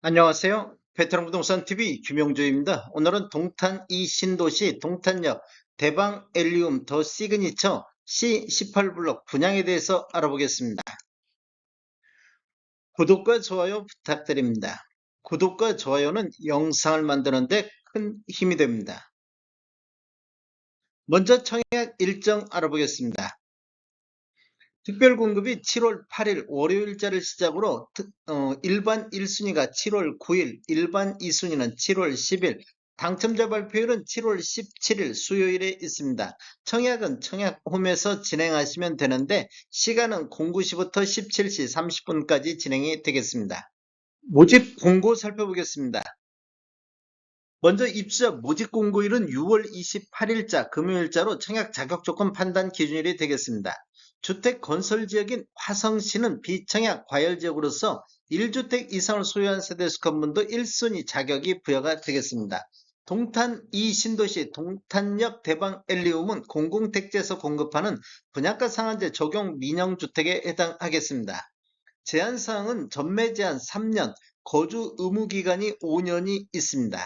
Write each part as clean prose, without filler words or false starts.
안녕하세요. 베테랑 부동산 TV 김용조입니다. 오늘은 동탄 이 신도시 동탄역 대방 엘리움 더 시그니처 C18블록 분양에 대해서 알아보겠습니다. 구독과 좋아요 부탁드립니다. 구독과 좋아요는 영상을 만드는 데 큰 힘이 됩니다. 먼저 청약 일정 알아보겠습니다. 특별공급이 7월 8일 월요일자를 시작으로 일반 1순위가 7월 9일, 일반 2순위는 7월 10일, 당첨자 발표일은 7월 17일 수요일에 있습니다. 청약은 청약홈에서 진행하시면 되는데 시간은 09시부터 17시 30분까지 진행이 되겠습니다. 모집 공고 살펴보겠습니다. 먼저 입주자 모집 공고일은 6월 28일자 금요일자로 청약 자격 조건 판단 기준일이 되겠습니다. 주택 건설 지역인 화성시는 비청약 과열 지역으로서 1주택 이상을 소유한 세대 수급문도 1순위 자격이 부여가 되겠습니다. 동탄 2신도시 동탄역 대방 엘리움은 공공택지에서 공급하는 분양가 상한제 적용 민영주택에 해당하겠습니다. 제한사항은 전매 제한 3년, 거주 의무 기간이 5년이 있습니다.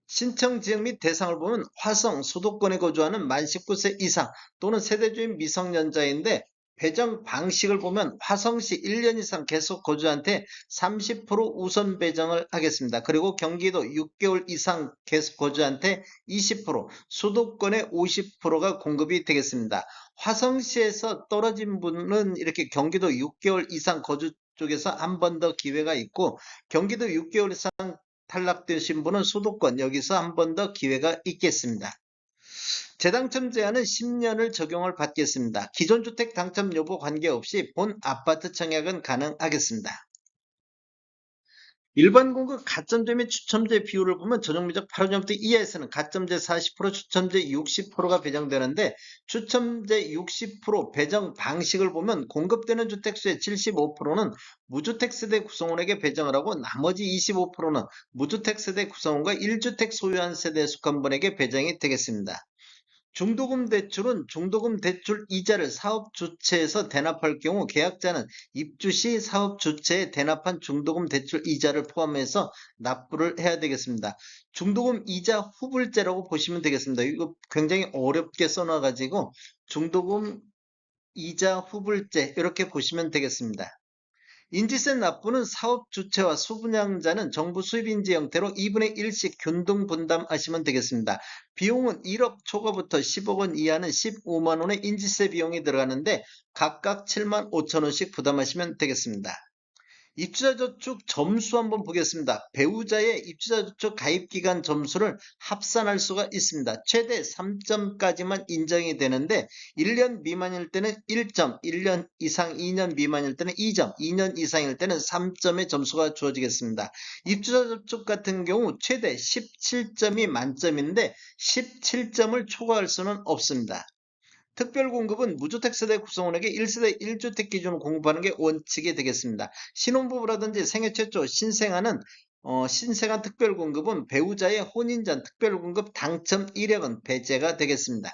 신청 지역 및 대상을 보면 화성, 수도권에 거주하는 만 19세 이상 또는 세대주인 미성년자인데 배정 방식을 보면 화성시 1년 이상 계속 거주한테 30% 우선 배정을 하겠습니다. 그리고 경기도 6개월 이상 계속 거주한테 20%, 수도권에 50%가 공급이 되겠습니다. 화성시에서 떨어진 분은 이렇게 경기도 6개월 이상 거주 쪽에서 한 번 더 기회가 있고 경기도 6개월 이상 탈락되신 분은 수도권 여기서 한 번 더 기회가 있겠습니다. 재당첨 제한은 10년을 적용을 받겠습니다. 기존 주택 당첨 여부 관계없이 본 아파트 청약은 가능하겠습니다. 일반 공급 가점제 및 추첨제 비율을 보면 전용면적 8호점대 이하에서는 가점제 40%, 추첨제 60%가 배정되는데 추첨제 60% 배정 방식을 보면 공급되는 주택수의 75%는 무주택 세대 구성원에게 배정을 하고 나머지 25%는 무주택 세대 구성원과 1주택 소유한 세대 속한 분에게 배정이 되겠습니다. 중도금 대출은 중도금 대출 이자를 사업 주체에서 대납할 경우 계약자는 입주 시 사업 주체에 대납한 중도금 대출 이자를 포함해서 납부를 해야 되겠습니다. 중도금 이자 후불제라고 보시면 되겠습니다. 이거 굉장히 어렵게 써놔가지고 중도금 이자 후불제 이렇게 보시면 되겠습니다. 인지세 납부는 사업 주체와 수분양자는 정부 수입인지 형태로 2분의 1씩 균등 분담하시면 되겠습니다. 비용은 1억 초과부터 10억 원 이하는 15만 원의 인지세 비용이 들어가는데 각각 7만 5천 원씩 부담하시면 되겠습니다. 입주자저축 점수 한번 보겠습니다. 배우자의 입주자저축 가입기간 점수를 합산할 수가 있습니다. 최대 3점까지만 인정이 되는데 1년 미만일 때는 1점, 1년 이상 2년 미만일 때는 2점, 2년 이상일 때는 3점의 점수가 주어지겠습니다. 입주자저축 같은 경우 최대 17점이 만점인데 17점을 초과할 수는 없습니다. 특별공급은 무주택 세대 구성원에게 1세대 1주택 기준으로 공급하는 게 원칙이 되겠습니다. 신혼부부라든지 생애 최초 신생아 특별공급은 배우자의 혼인 전 특별공급 당첨 이력은 배제가 되겠습니다.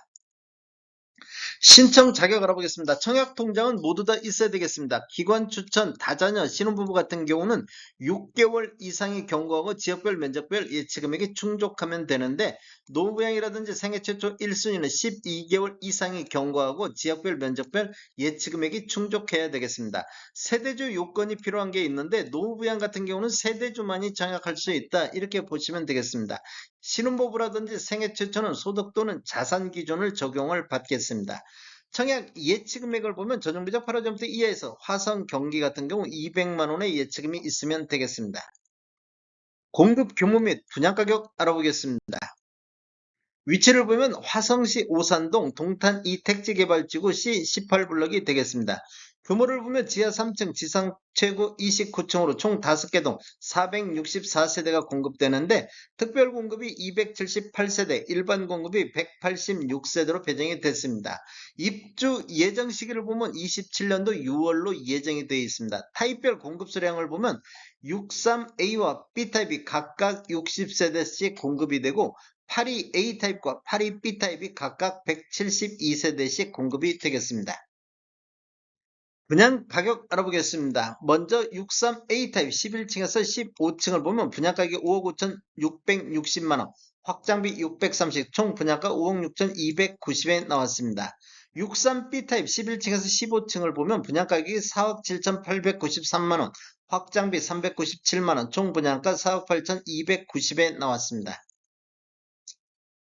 신청 자격 알아보겠습니다. 청약통장은 모두 다 있어야 되겠습니다. 기관 추천, 다자녀, 신혼부부 같은 경우는 6개월 이상이 경과하고 지역별 면적별 예치금액이 충족하면 되는데 노부양이라든지 생애 최초 1순위는 12개월 이상이 경과하고 지역별 면적별 예치금액이 충족해야 되겠습니다. 세대주 요건이 필요한 게 있는데 노부양 같은 경우는 세대주만이 청약할 수 있다 이렇게 보시면 되겠습니다. 신혼부부라든지 생애 최초는 소득 또는 자산 기준을 적용을 받겠습니다. 청약 예치금액을 보면 전용비적 8호점대 이하에서 화성 경기 같은 경우 200만 원의 예치금이 있으면 되겠습니다. 공급 규모 및 분양가격 알아보겠습니다. 위치를 보면 화성시 오산동 동탄 2택지개발지구 C18블럭이 되겠습니다. 규모를 보면 지하 3층, 지상 최고 29층으로 총 5개 동 464세대가 공급되는데 특별 공급이 278세대, 일반 공급이 186세대로 배정이 됐습니다. 입주 예정 시기를 보면 27년도 6월로 예정이 되어 있습니다. 타입별 공급 수량을 보면 63A와 B타입이 각각 60세대씩 공급이 되고 82A 타입과 82B 타입이 각각 172세대씩 공급이 되겠습니다. 분양 가격 알아보겠습니다. 먼저 63A 타입 11층에서 15층을 보면 분양가격이 5억 5,660만 원, 확장비 630, 총 분양가 5억 6,290에 나왔습니다. 63B 타입 11층에서 15층을 보면 분양가격이 4억 7,893만 원, 확장비 397만 원, 총 분양가 4억 8,290에 나왔습니다.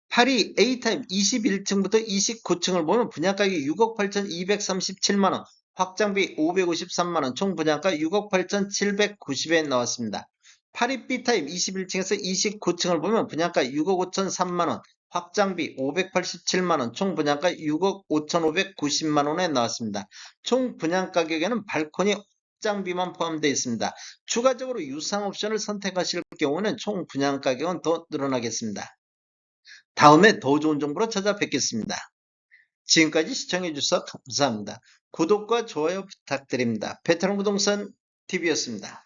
82 A타입 21층부터 29층을 보면 분양가격이 6억 8,237만 원, 확장비 553만 원, 총 분양가 6억 8,790에 나왔습니다. 82B 타입 21층에서 29층을 보면 분양가 6억 5,003만 원, 확장비 587만 원, 총 분양가 6억 5,590만 원에 나왔습니다. 총 분양 가격에는 발코니 확장비만 포함되어 있습니다. 추가적으로 유상 옵션을 선택하실 경우는 총 분양 가격은 더 늘어나겠습니다. 다음에 더 좋은 정보로 찾아뵙겠습니다. 지금까지 시청해주셔서 감사합니다. 구독과 좋아요 부탁드립니다. 베테랑 부동산 TV였습니다.